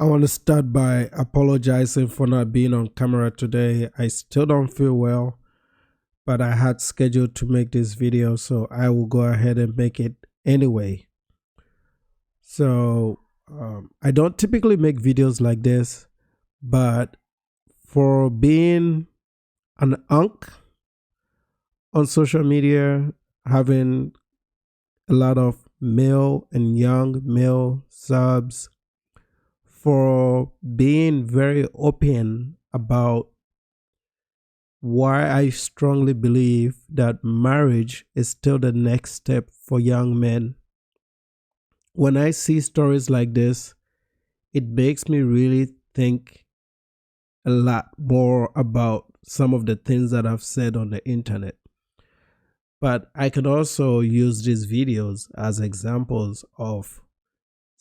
I want to start by apologizing for not being on camera today. I still don't feel well, but I had scheduled to make this video, so I will go ahead and make it anyway. So I don't typically make videos like this, but for being an Unc on social media, having a lot of male and young male subs, for being very open about why I strongly believe that marriage is still the next step for young men. When I see stories like this, it makes me really think a lot more about some of the things that I've said on the internet. But I can also use these videos as examples of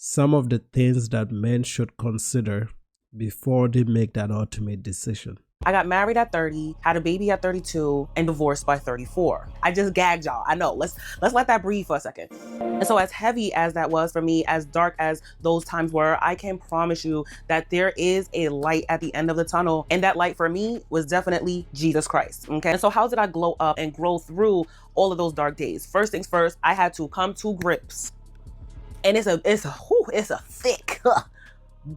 some of the things that men should consider before they make that ultimate decision. I got married at 30, had a baby at 32, and divorced by 34. I just gagged y'all. I know. Let's let that breathe for a second. And so as heavy as that was for me, as dark as those times were, I can promise you that there is a light at the end of the tunnel. And that light for me was definitely Jesus Christ. Okay. And so how did I glow up and grow through all of those dark days? First things first, I had to come to grips. And it's a thick,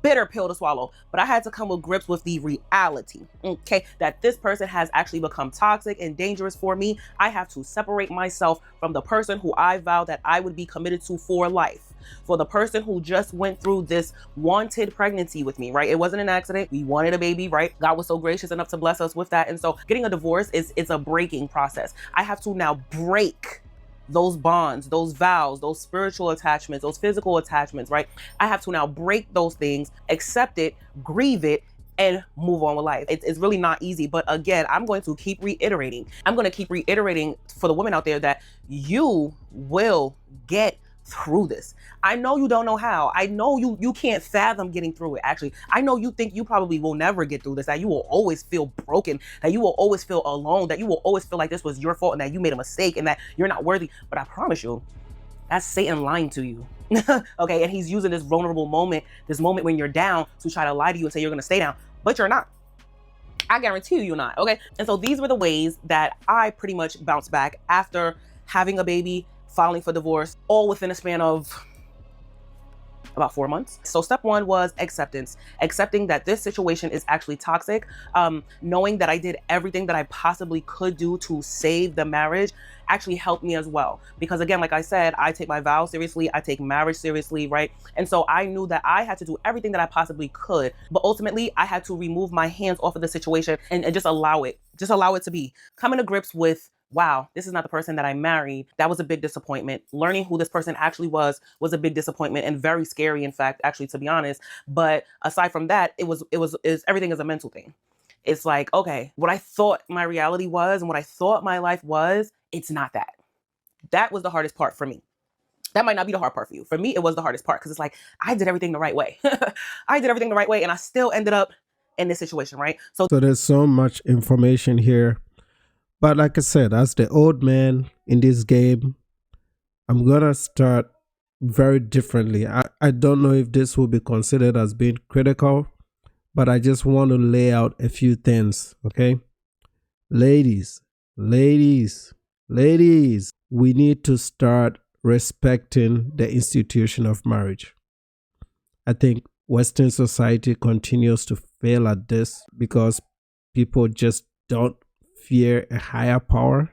bitter pill to swallow, but I had to come with grips with the reality, okay, that this person has actually become toxic and dangerous for me. I have to separate myself from the person who I vowed that I would be committed to for life, for the person who just went through this wanted pregnancy with me, right? It wasn't an accident. We wanted a baby, right? God was so gracious enough to bless us with that. And so getting a divorce it's a breaking process. I have to now break those bonds, those vows, those spiritual attachments, those physical attachments, right? I have to now break those things, accept it, grieve it, and move on with life. It's really not easy. But again, I'm going to keep reiterating. I'm going to keep reiterating for the women out there that you will get through this. I know you don't know how. I know you can't fathom getting through it. Actually, I know you think you probably will never get through this, that you will always feel broken, that you will always feel alone, that you will always feel like this was your fault and that you made a mistake and that you're not worthy. But I promise you, that's Satan lying to you. Okay, and he's using this vulnerable moment, this moment when you're down, to try to lie to you and say you're going to stay down, but you're not. I guarantee you're not. Okay, and so these were the ways that I pretty much bounced back after having a baby, filing for divorce, all within a span of about 4 months. So step one was acceptance, accepting that this situation is actually toxic, knowing that I did everything that I possibly could do to save the marriage actually helped me as well. Because again, like I said, I take my vows seriously, I take marriage seriously, right? And so I knew that I had to do everything that I possibly could, but ultimately I had to remove my hands off of the situation and just allow it to be. Coming to grips with, wow, this is not the person that I married. That was a big disappointment. Learning who this person actually was a big disappointment and very scary, in fact, actually, to be honest. But aside from that, everything is a mental thing. It's like, okay, what I thought my reality was and what I thought my life was, it's not that. That was the hardest part for me. That might not be the hard part for you. For me, it was the hardest part because it's like, I did everything the right way. I did everything the right way and I still ended up in this situation, right? So there's so much information here. But like I said, as the old man in this game, I'm going to start very differently. I don't know if this will be considered as being critical, but I just want to lay out a few things, okay? Ladies, we need to start respecting the institution of marriage. I think Western society continues to fail at this because people just don't fear a higher power,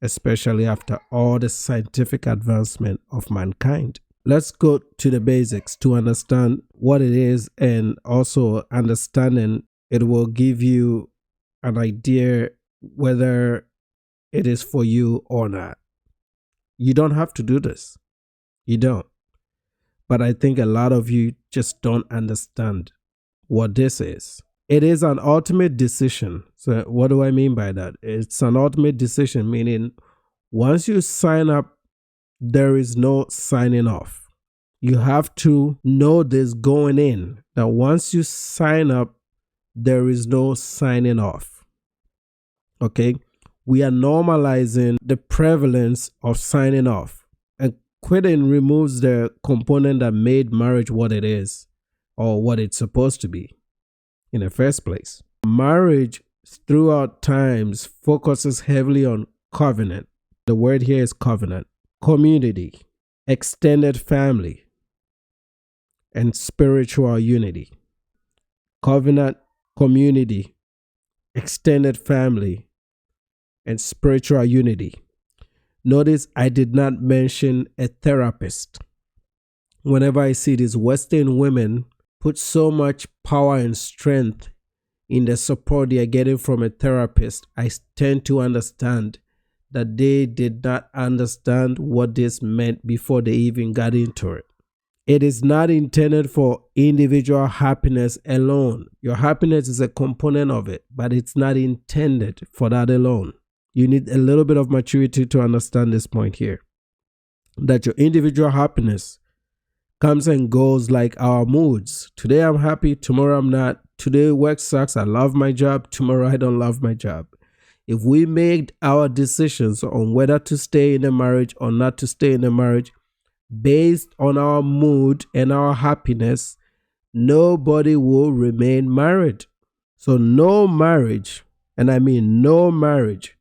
especially after all the scientific advancement of mankind. Let's go to the basics to understand what it is, and also understanding it will give you an idea whether it is for you or not. You don't have to do this. You don't. But I think a lot of you just don't understand what this is. It is an ultimate decision. So what do I mean by that? It's an ultimate decision, meaning once you sign up, there is no signing off. You have to know this going in, that once you sign up, there is no signing off. Okay? We are normalizing the prevalence of signing off. And quitting removes the component that made marriage what it is. or what it's supposed to be in the first place. Marriage throughout times focuses heavily on covenant. The word here is covenant, community, extended family, and spiritual unity. Covenant, community, extended family, and spiritual unity. Notice I did not mention a therapist. Whenever I see these Western women put so much power and strength in the support they are getting from a therapist, I tend to understand that they did not understand what this meant before they even got into it. It is not intended for individual happiness alone. Your happiness is a component of it, but it's not intended for that alone. You need a little bit of maturity to understand this point here. That your individual happiness comes and goes like our moods. Today I'm happy, tomorrow I'm not. Today work sucks, I love my job, tomorrow I don't love my job. If we made our decisions on whether to stay in a marriage or not to stay in a marriage based on our mood and our happiness, nobody will remain married. So no marriage, and I mean no marriage,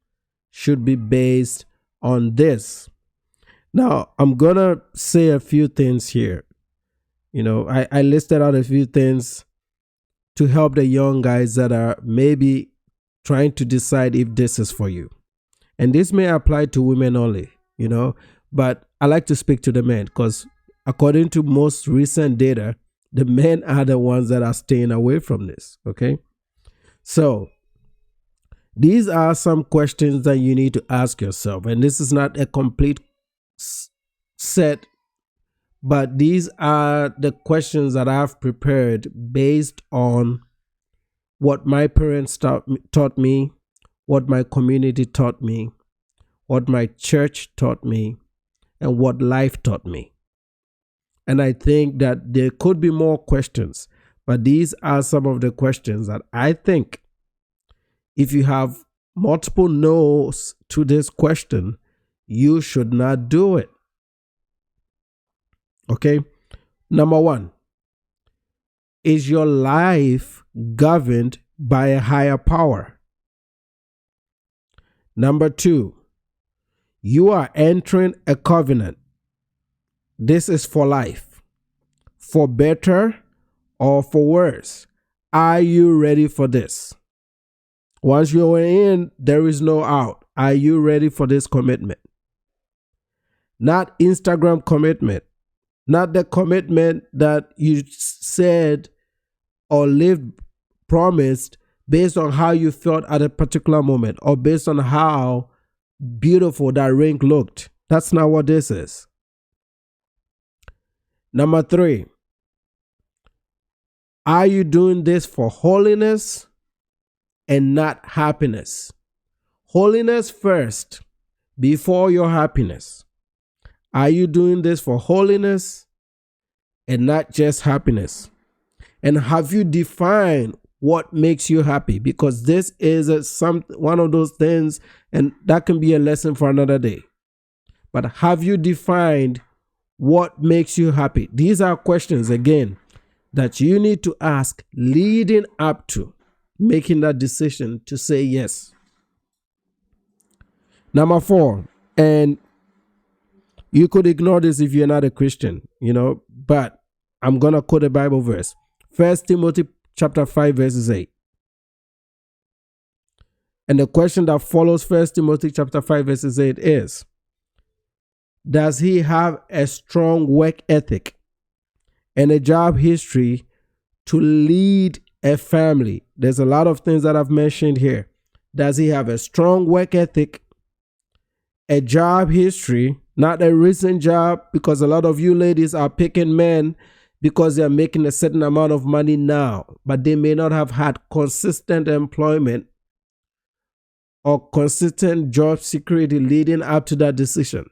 should be based on this. Now, I'm going to say a few things here. I listed out a few things to help the young guys that are maybe trying to decide if this is for you. And this may apply to women only, but I like to speak to the men because according to most recent data, the men are the ones that are staying away from this, okay? So these are some questions that you need to ask yourself. And this is not a complete set, but these are the questions that I've prepared based on what my parents taught me, what my community taught me, what my church taught me, and what life taught me. And I think that there could be more questions, but these are some of the questions that I think if you have multiple no's to this question, you should not do it. Okay? Number one, is your life governed by a higher power? Number two, you are entering a covenant. This is for life, for better or for worse. Are you ready for this? Once you're in, there is no out. Are you ready for this commitment? Not Instagram commitment, not the commitment that you said or lived, promised based on how you felt at a particular moment or based on how beautiful that ring looked. That's not what this is. Number three, are you doing this for holiness and not happiness? Holiness first before your happiness. Are you doing this for holiness and not just happiness? And have you defined what makes you happy? Because this is one of those things, and that can be a lesson for another day. But have you defined what makes you happy? These are questions, again, that you need to ask leading up to making that decision to say yes. Number four, and you could ignore this if you're not a Christian, but I'm going to quote a Bible verse. 1 Timothy chapter 5, verses 8. And the question that follows 1 Timothy chapter 5, verses 8 is, does he have a strong work ethic and a job history to lead a family? There's a lot of things that I've mentioned here. Does he have a strong work ethic, a job history, not a recent job, because a lot of you ladies are picking men because they're making a certain amount of money now, but they may not have had consistent employment or consistent job security leading up to that decision.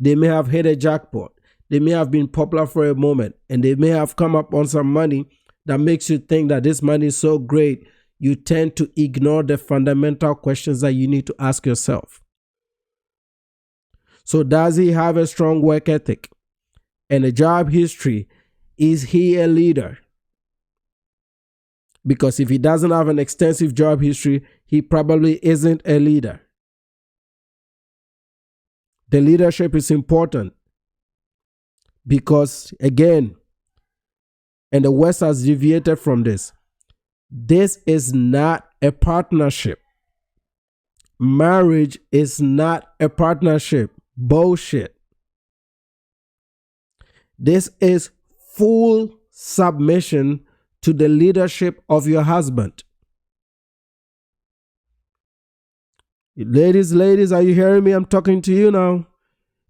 They may have hit a jackpot. They may have been popular for a moment, and they may have come up on some money that makes you think that this money is so great, you tend to ignore the fundamental questions that you need to ask yourself. So does he have a strong work ethic and a job history is he a leader? Because if he doesn't have an extensive job history, he probably isn't a leader. The leadership is important because, again, and the West has deviated from this. This is not a partnership. Marriage is not a partnership. Bullshit. This is full submission to the leadership of your husband. Ladies, are you hearing me? I'm talking to you now.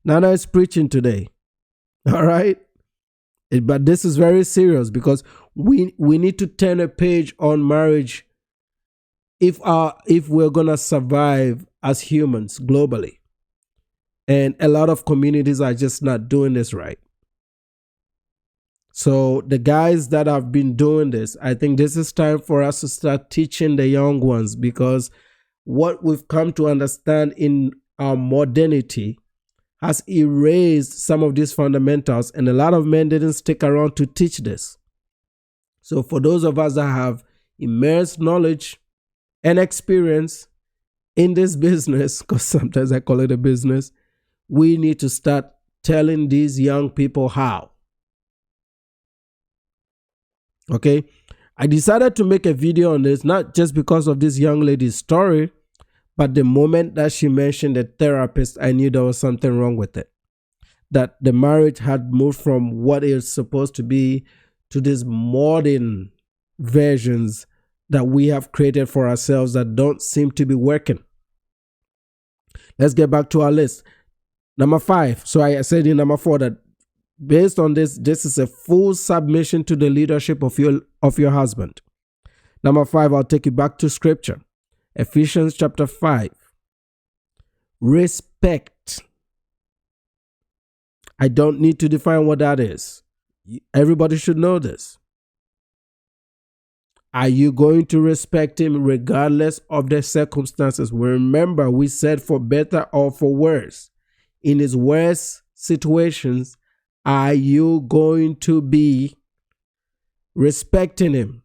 Nana is preaching today. All right? But this is very serious because we need to turn a page on marriage if we're going to survive as humans globally. And a lot of communities are just not doing this right. So the guys that have been doing this, I think this is time for us to start teaching the young ones, because what we've come to understand in our modernity has erased some of these fundamentals, and a lot of men didn't stick around to teach this. So for those of us that have immense knowledge and experience in this business, because sometimes I call it a business, we need to start telling these young people how. Okay, I decided to make a video on this, not just because of this young lady's story, but the moment that she mentioned the therapist, I knew there was something wrong with it. That the marriage had moved from what it's supposed to be to these modern versions that we have created for ourselves that don't seem to be working. Let's get back to our list. Number 5. So I said in number 4 that based on this is a full submission to the leadership of your husband. Number 5, I'll take you back to scripture. Ephesians chapter 5. Respect. I don't need to define what that is. Everybody should know this. Are you going to respect him regardless of the circumstances? Remember, we said for better or for worse. In his worst situations, are you going to be respecting him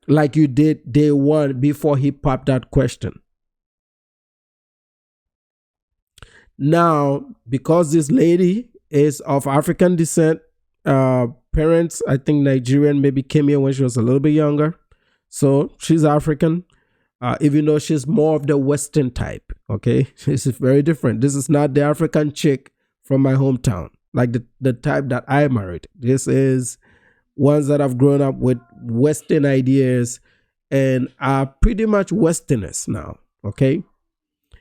like you did day one before he popped that question? Now, because this lady is of African descent, parents, I think Nigerian, maybe came here when she was a little bit younger. So she's African, even though she's more of the Western type. Okay, this is very different. This is not the African chick from my hometown, like the type that I married. This is ones that have grown up with Western ideas and are pretty much Westerners now. Okay,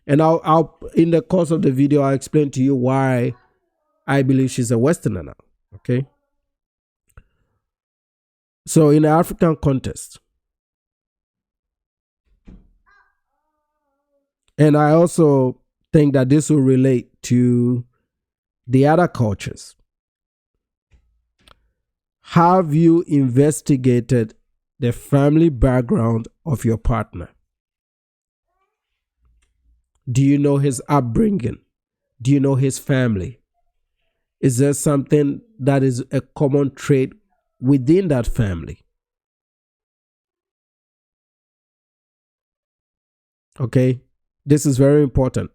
and I'll in the course of the video I'll explain to you why I believe she's a Westerner now. Okay, so in the African context, and I also think that this will relate to the other cultures. Have you investigated the family background of your partner? Do you know his upbringing? Do you know his family? Is there something that is a common trait within that family? Okay, this is very important.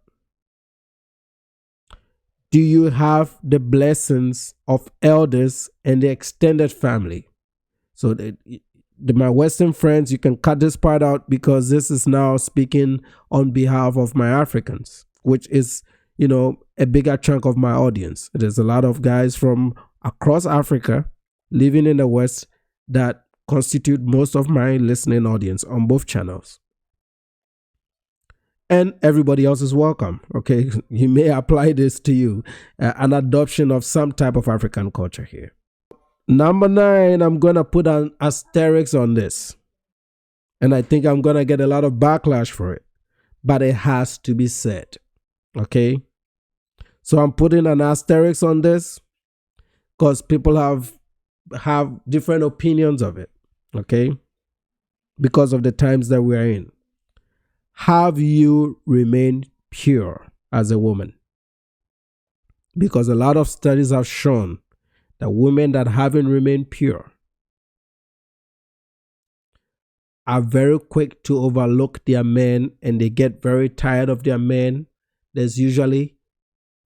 Do you have the blessings of elders and the extended family? So my Western friends, you can cut this part out because this is now speaking on behalf of my Africans, which is, a bigger chunk of my audience. There's a lot of guys from across Africa living in the West that constitute most of my listening audience on both channels. And everybody else is welcome, okay? You may apply this to you, an adoption of some type of African culture here. Number 9, I'm going to put an asterisk on this. And I think I'm going to get a lot of backlash for it. But it has to be said, okay? So I'm putting an asterisk on this because people have different opinions of it, okay? Because of the times that we are in. Have you remained pure as a woman? Because a lot of studies have shown that women that haven't remained pure are very quick to overlook their men, and they get very tired of their men. There's usually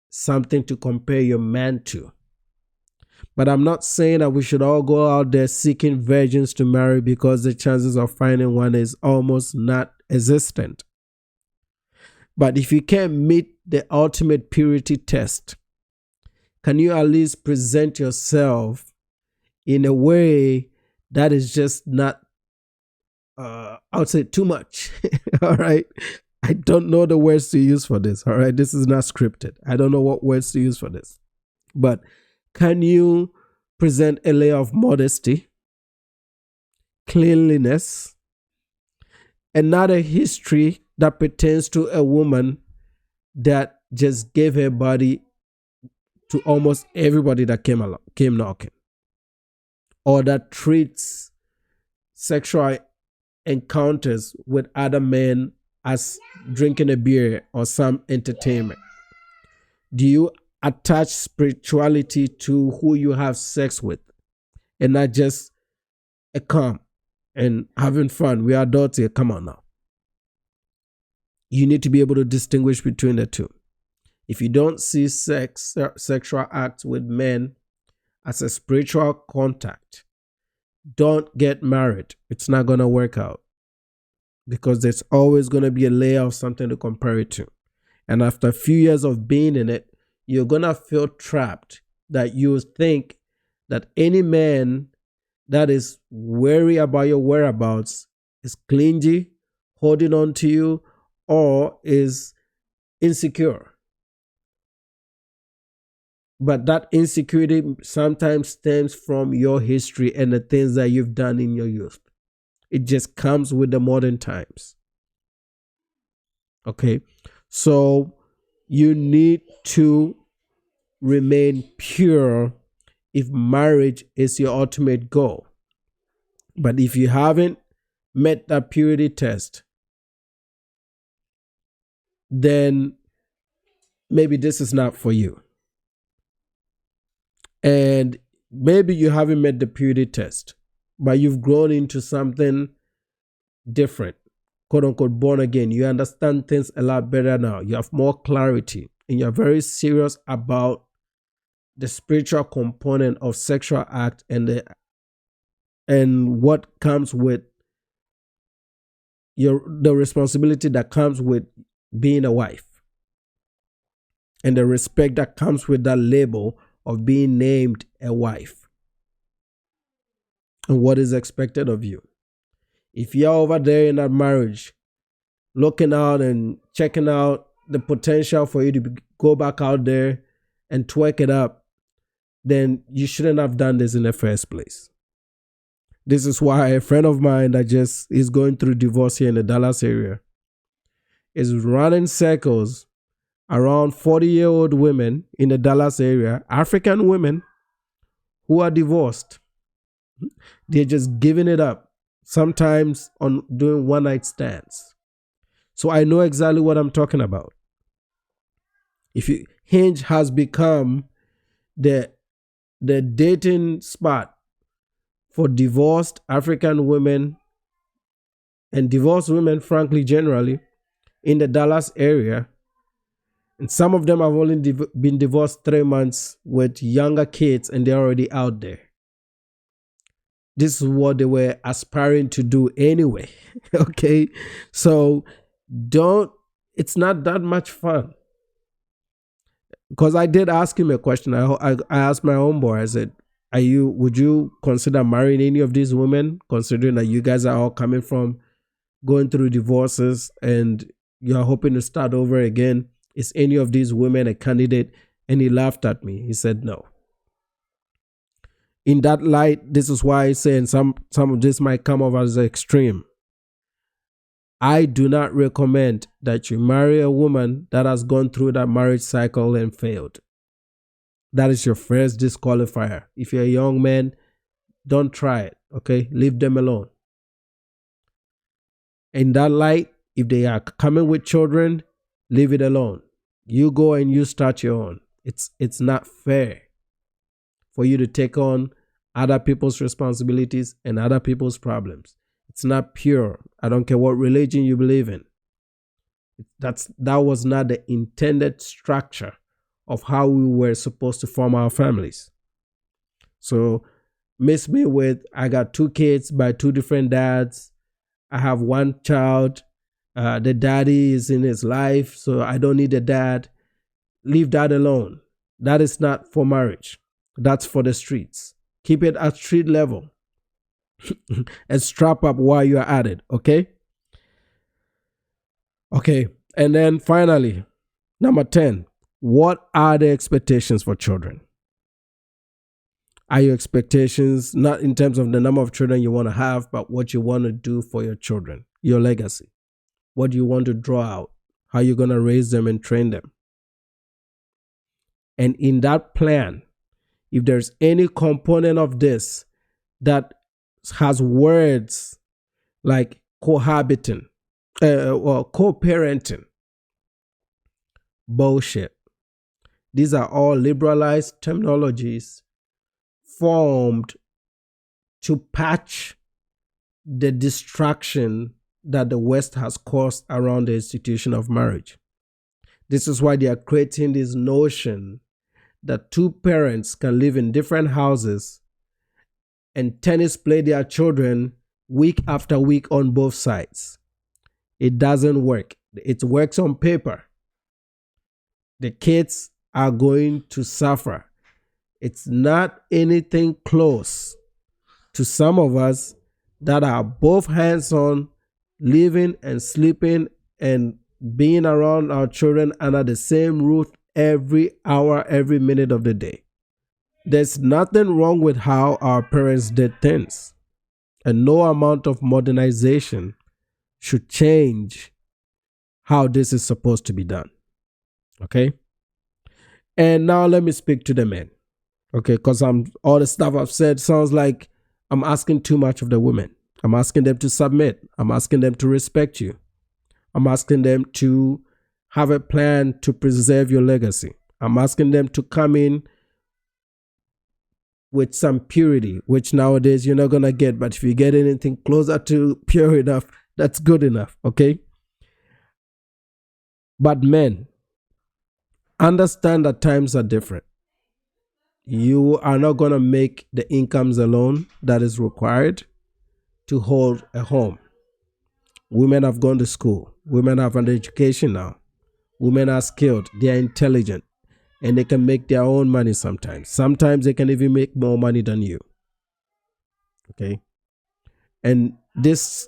something to compare your man to. But I'm not saying that we should all go out there seeking virgins to marry, because the chances of finding one is almost not existent. But if you can't meet the ultimate purity test, can you at least present yourself in a way that is just not, I would say, too much? All right. I don't know the words to use for this. All right. This is not scripted. I don't know what words to use for this. But can you present a layer of modesty, cleanliness, and not a history that pertains to a woman that just gave her body to almost everybody that came knocking, or that treats sexual encounters with other men as drinking a beer or some entertainment? Do you attach spirituality to who you have sex with, and not just a calm and having fun? We are adults here. Come on now. You need to be able to distinguish between the two. If you don't see sexual acts with men as a spiritual contact, don't get married. It's not going to work out, because there's always going to be a layer of something to compare it to. And after a few years of being in it, you're going to feel trapped, that you think that any man that is wary about your whereabouts is clingy, holding on to you, or is insecure. But that insecurity sometimes stems from your history and the things that you've done in your youth. It just comes with the modern times. Okay? So you need to remain pure if marriage is your ultimate goal. But if you haven't met that purity test, then maybe this is not for you. And maybe you haven't met the purity test, but you've grown into something different, quote unquote, born again. You understand things a lot better now. You have more clarity, and you're very serious about the spiritual component of sexual act and what comes with the responsibility that comes with being a wife, and the respect that comes with that label of being named a wife, and what is expected of you. If you're over there in that marriage looking out and checking out the potential for you to go back out there and twerk it up, then you shouldn't have done this in the first place. This is why a friend of mine that just is going through divorce here in the Dallas area is running circles around 40-year-old women in the Dallas area, African women who are divorced. They're just giving it up, sometimes on doing one-night stands. So I know exactly what I'm talking about. Hinge has become the dating spot for divorced African women and divorced women, frankly, generally, in the Dallas area. And some of them have only been divorced 3 months with younger kids, and they're already out there. This is what they were aspiring to do anyway. Okay? So it's not that much fun. Because I did ask him a question. I asked my homeboy, I said, would you consider marrying any of these women, considering that you guys are all coming from going through divorces and you're hoping to start over again? Is any of these women a candidate? And he laughed at me. He said no. In that light, this is why I say, and some of this might come off as extreme, I do not recommend that you marry a woman that has gone through that marriage cycle and failed. That is your first disqualifier. If you're a young man, don't try it, okay? Leave them alone. In that light, if they are coming with children, leave it alone. You go and you start your own. It's not fair for you to take on other people's responsibilities and other people's problems. It's not pure. I don't care what religion you believe in. That was not the intended structure of how we were supposed to form our families. So miss me with, I got 2 kids by 2 different dads. I have 1 child. The daddy is in his life, so I don't need a dad. Leave that alone. That is not for marriage. That's for the streets. Keep it at street level and strap up while you're at it, okay? Okay, and then finally, number 10, what are the expectations for children? Are your expectations not in terms of the number of children you want to have, but what you want to do for your children, your legacy? What do you want to draw out? How you're going to raise them and train them? And in that plan, if there's any component of this that has words like cohabiting or co-parenting, bullshit. These are all liberalized terminologies formed to patch the distraction that the West has caused around the institution of marriage. This is why they are creating this notion that 2 parents can live in different houses and tennis play their children week after week on both sides. It doesn't work. It works on paper. The kids are going to suffer. It's not anything close to some of us that are both hands-on, living and sleeping and being around our children under the same roof every hour, every minute of the day. There's nothing wrong with how our parents did things, and no amount of modernization should change how this is supposed to be done. Okay? And now let me speak to the men. Okay, because all the stuff I've said sounds like I'm asking too much of the women. I'm asking them to submit. I'm asking them to respect you. I'm asking them to have a plan to preserve your legacy. I'm asking them to come in with some purity, which nowadays you're not going to get. But if you get anything closer to pure enough, that's good enough, okay? But men, understand that times are different. You are not going to make the incomes alone that is required to hold a home. Women have gone to school. Women have an education now. Women are skilled. They are intelligent. And they can make their own money sometimes. Sometimes they can even make more money than you. Okay? And this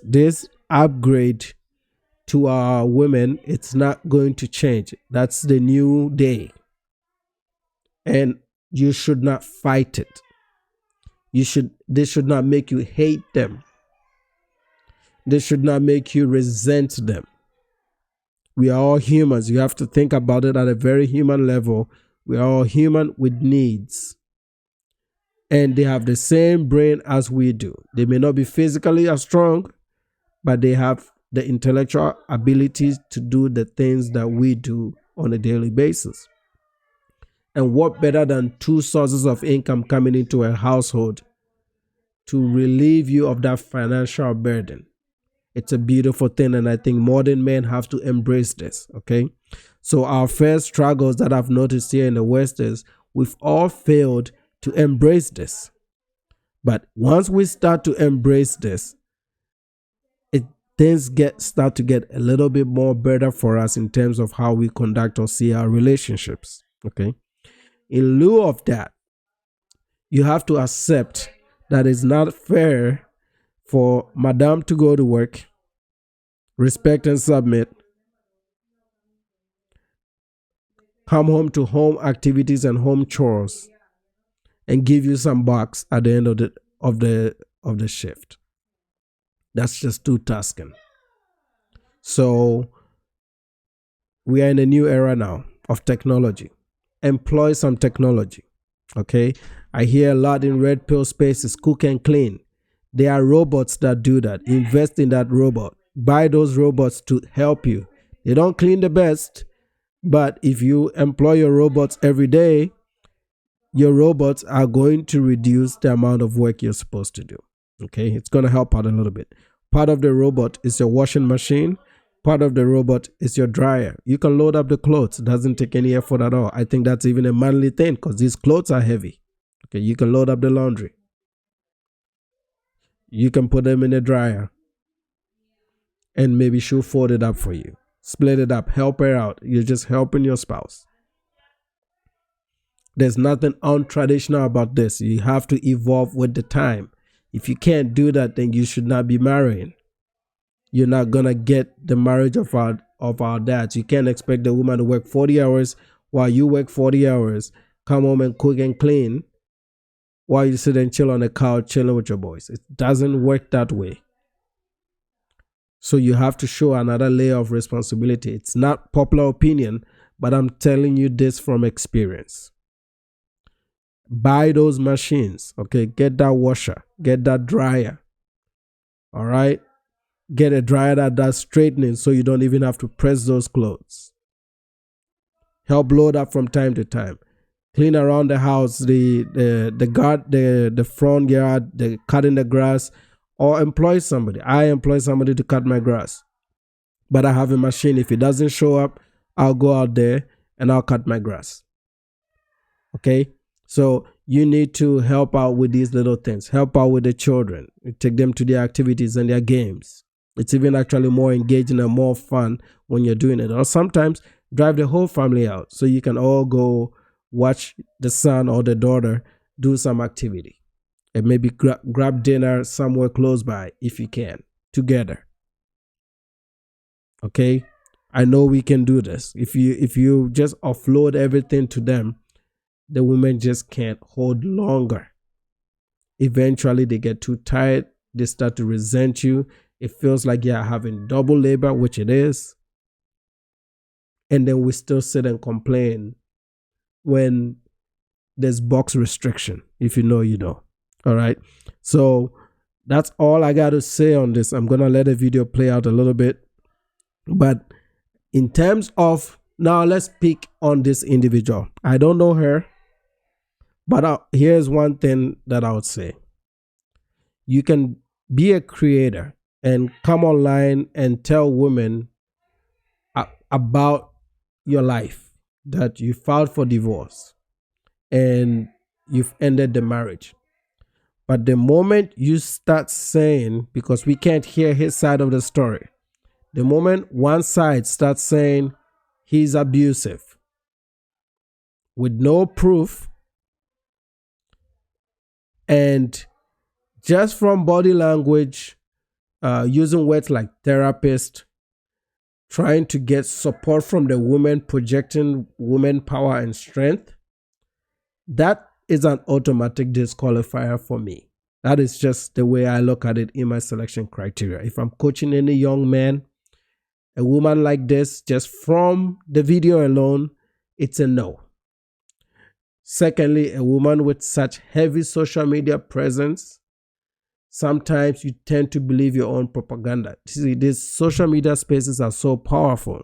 upgrade to our women, it's not going to change. That's the new day. And you should not fight it. This should not make you hate them. This should not make you resent them. We are all humans. You have to think about it at a very human level. We are all human with needs. And they have the same brain as we do. They may not be physically as strong, but they have the intellectual abilities to do the things that we do on a daily basis. And what better than 2 sources of income coming into a household to relieve you of that financial burden? It's a beautiful thing, and I think modern men have to embrace this, okay? So our first struggles that I've noticed here in the West is we've all failed to embrace this. But once we start to embrace this, things start to get a little bit more better for us in terms of how we conduct or see our relationships, okay? In lieu of that, you have to accept that it's not fair for madam to go to work, respect and submit, come home to home activities and home chores, and give you some bucks at the end of the shift. That's just too tasking. So we are in a new era now of technology. Employ some technology. Okay? I hear a lot in red pill spaces, cook and clean. There are robots that do that. Invest in that robot. Buy those robots to help you. They don't clean the best, but if you employ your robots every day, your robots are going to reduce the amount of work you're supposed to do. Okay, it's going to help out a little bit. Part of the robot is your washing machine. Part of the robot is your dryer. You can load up the clothes. It doesn't take any effort at all. I think that's even a manly thing because these clothes are heavy. Okay, you can load up the laundry. You can put them in the dryer and maybe she'll fold it up for you. Split it up. Help her out. You're just helping your spouse. There's nothing untraditional about this. You have to evolve with the time. If you can't do that, then you should not be marrying. You're not going to get the marriage of our dads. You can't expect the woman to work 40 hours while you work 40 hours, come home and cook and clean while you sit and chill on the couch chilling with your boys. It doesn't work that way. So you have to show another layer of responsibility. It's not popular opinion, but I'm telling you this from experience. Buy those machines, okay? Get that washer, get that dryer, all right? Get a dryer that does straightening so you don't even have to press those clothes. Help load up from time to time. Clean around the house, the front yard, the cutting the grass, or employ somebody. I employ somebody to cut my grass. But I have a machine. If it doesn't show up, I'll go out there and I'll cut my grass. Okay? So you need to help out with these little things. Help out with the children. You take them to their activities and their games. It's even actually more engaging and more fun when you're doing it. Or sometimes drive the whole family out so you can all go watch the son or the daughter do some activity. And maybe grab dinner somewhere close by if you can, together. Okay? I know we can do this. If you just offload everything to them, the women just can't hold longer. Eventually, they get too tired. They start to resent you. It feels like you're having double labor, which it is. And then we still sit and complain when there's box restriction. If you know, you know. All right. So that's all I got to say on this. I'm going to let the video play out a little bit. But in terms of, now let's pick on this individual. I don't know her. But here's one thing that I would say. You can be a creator and come online and tell women about your life, that you filed for divorce and you've ended the marriage. But the moment you start saying, because we can't hear his side of the story, the moment one side starts saying he's abusive with no proof, and just from body language, using words like therapist, trying to get support from the woman, projecting woman power and strength, that is an automatic disqualifier for me. That is just the way I look at it in my selection criteria. If I'm coaching any young man, a woman like this, just from the video alone, it's a no. Secondly, a woman with such heavy social media presence, sometimes you tend to believe your own propaganda. See, these social media spaces are so powerful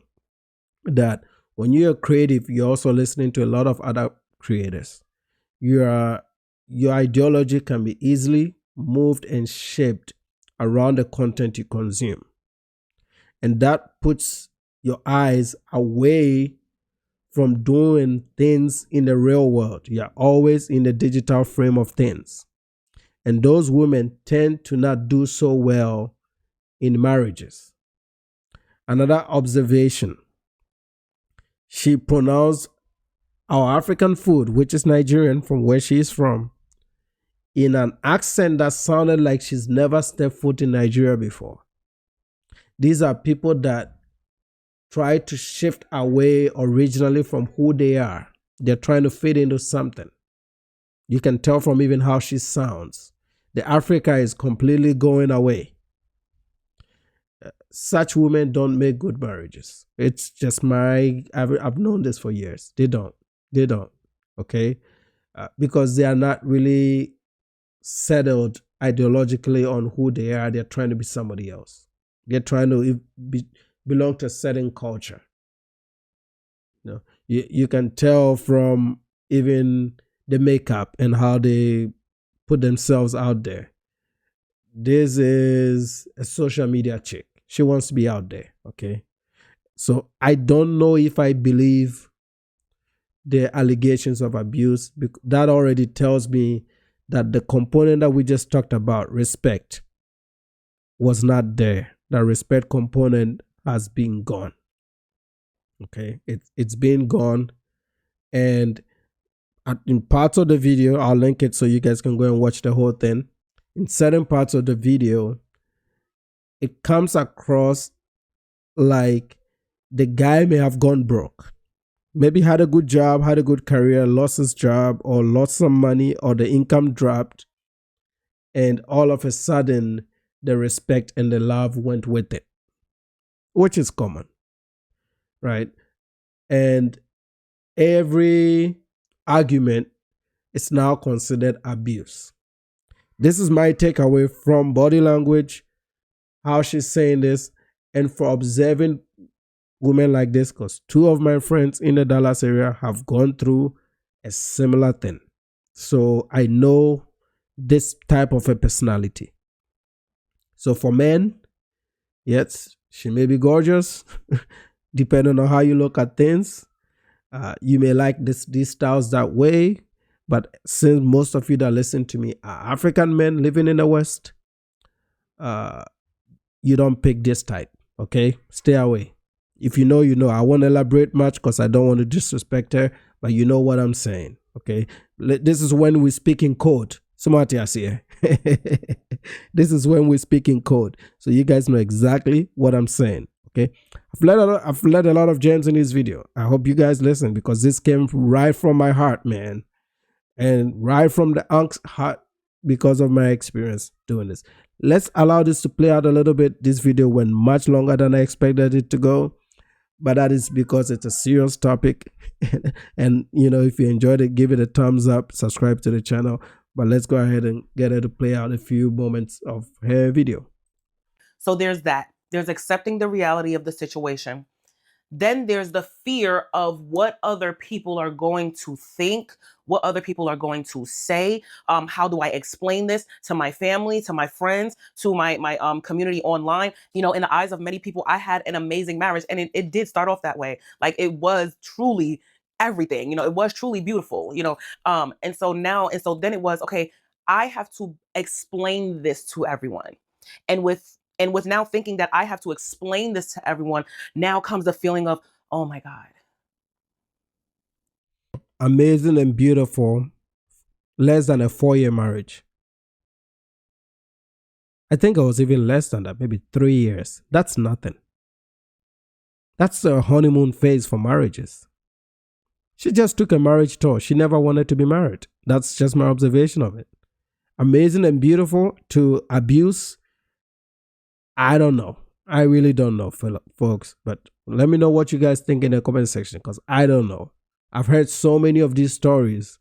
that when you're creative, you're also listening to a lot of other creators. Your ideology can be easily moved and shaped around the content you consume. And that puts your eyes away from doing things in the real world. You're always in the digital frame of things. And those women tend to not do so well in marriages. Another observation, she pronounced our African food, which is Nigerian from where she is from, in an accent that sounded like she's never stepped foot in Nigeria before. These are people that try to shift away originally from who they are. They're trying to fit into something. You can tell from even how she sounds. The Africa is completely going away. Such women don't make good marriages. It's just I've known this for years. They don't. Okay? Because they are not really settled ideologically on who they are. They're trying to be somebody else. They're trying to belong to a certain culture. You can tell from even the makeup and how they put themselves out there. This is a social media chick. She wants to be out there, okay? So I don't know if I believe the allegations of abuse. That already tells me that the component that we just talked about, respect, was not there. The respect component has been gone. Okay, it's been gone. And in parts of the video, I'll link it so you guys can go and watch the whole thing. In certain parts of the video, it comes across like the guy may have gone broke. Maybe had a good job, had a good career, lost his job, or lost some money, or the income dropped. And all of a sudden, the respect and the love went with it, which is common, right? And every argument is now considered abuse. This is my takeaway from body language, how she's saying this, and for observing women like this, because 2 of my friends in the Dallas area have gone through a similar thing. So I know this type of a personality. So for men, yes, she may be gorgeous, depending on how you look at things. You may like these styles that way, but since most of you that listen to me are African men living in the West, you don't pick this type, okay? Stay away. If you know, you know. I won't elaborate much because I don't want to disrespect her, but you know what I'm saying, okay? This is when we speak in code. This is when we speak in code. So you guys know exactly what I'm saying, okay? I've let a lot of gems in this video. I hope you guys listen because this came right from my heart, man. And right from the Unc's heart because of my experience doing this. Let's allow this to play out a little bit. This video went much longer than I expected it to go. But that is because it's a serious topic. And, you know, if you enjoyed it, give it a thumbs up, subscribe to the channel. But let's go ahead and get her to play out a few moments of her video. So there's that. There's accepting the reality of the situation. Then there's the fear of what other people are going to think, what other people are going to say. How do I explain this to my family, to my friends, to my community online? You know, in the eyes of many people, I had an amazing marriage, and it did start off that way. Like, it was truly everything. You know, it was truly beautiful. You know, and so then it was, okay, I have to explain this to everyone, and with now thinking that I have to explain this to everyone, now comes the feeling of, oh my God. Amazing and beautiful, less than a 4-year marriage. I think it was even less than that, maybe 3 years. That's nothing. That's the honeymoon phase for marriages. She just took a marriage tour. She never wanted to be married. That's just my observation of it. Amazing and beautiful to abuse. I don't know. I really don't know, folks. But let me know what you guys think in the comment section, because I don't know. I've heard so many of these stories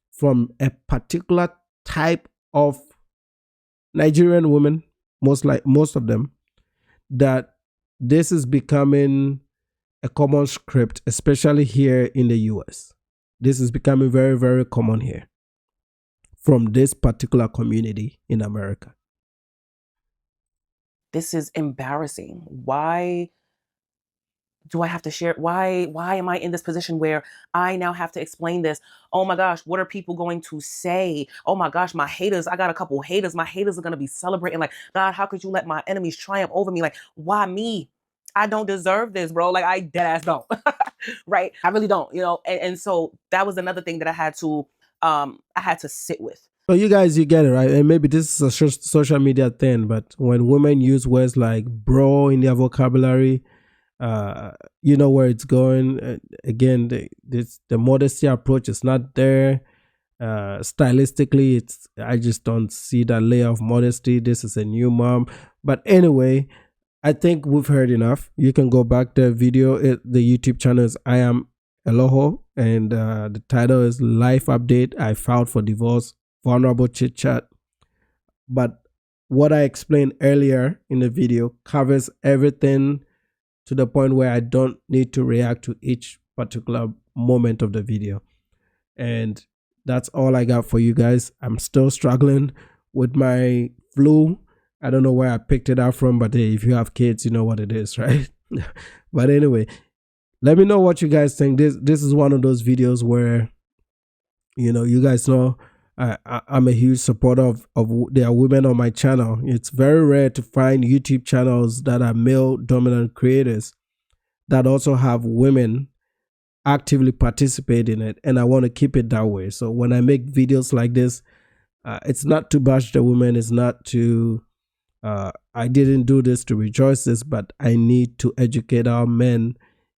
from a particular type of Nigerian women, most of them, that this is becoming a common script, especially here in the US. This is becoming very, very common here from this particular community in America. This is embarrassing. Why do I have to share? Why am I in this position where I now have to explain this? Oh my gosh, what are people going to say? Oh my gosh, my haters, I got a couple haters. My haters are going to be celebrating like, God, how could you let my enemies triumph over me? Like, why me? I don't deserve this, bro. Like, I dead ass don't. Right? I really don't, you know? And so that was another thing that I had to sit with. So you guys, you get it, right? And maybe this is a social media thing, but when women use words like bro in their vocabulary, you know where it's going. Again, the modesty approach is not there. Stylistically, I just don't see that layer of modesty. This is a new mom. But anyway, I think we've heard enough. You can go back to the video. The YouTube channel is Am Eloho, and the title is Life Update. I filed for divorce. Vulnerable chit chat. But what I explained earlier in the video covers everything to the point where I don't need to react to each particular moment of the video. And That's all I got for you guys. I'm still struggling with my flu. I don't know where I picked it up from, but hey, if you have kids, you know what it is, right? But anyway, let me know what you guys think. This is one of those videos where, you guys know I'm a huge supporter of there are women on my channel. It's very rare to find YouTube channels that are male dominant creators that also have women actively participate in it, and I want to keep it that way. So when I make videos like this, it's not to bash the women, it's not to I didn't do this to rejoice this, but I need to educate our men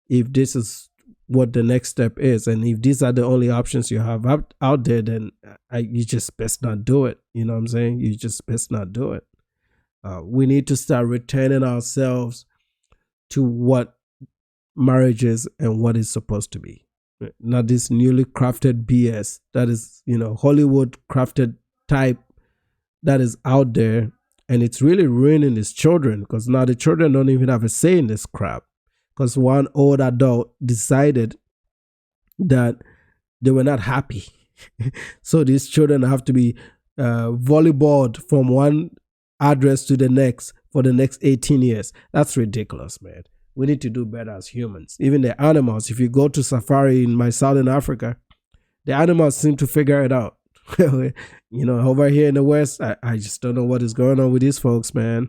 if this is what the next step is, and if these are the only options you have out there, then you just best not do it. You know what I'm saying? You just best not do it. We need to start returning ourselves to what marriage is and what it's supposed to be, not this newly crafted BS that is, Hollywood crafted type that is out there, and it's really ruining these children, because now the children don't even have a say in this crap, because one old adult decided that they were not happy. So these children have to be volleyballed from one address to the next for the next 18 years. That's ridiculous, man. We need to do better as humans. Even the animals, if you go to safari in my southern Africa, the animals seem to figure it out. Over here in the West, I just don't know what is going on with these folks, man.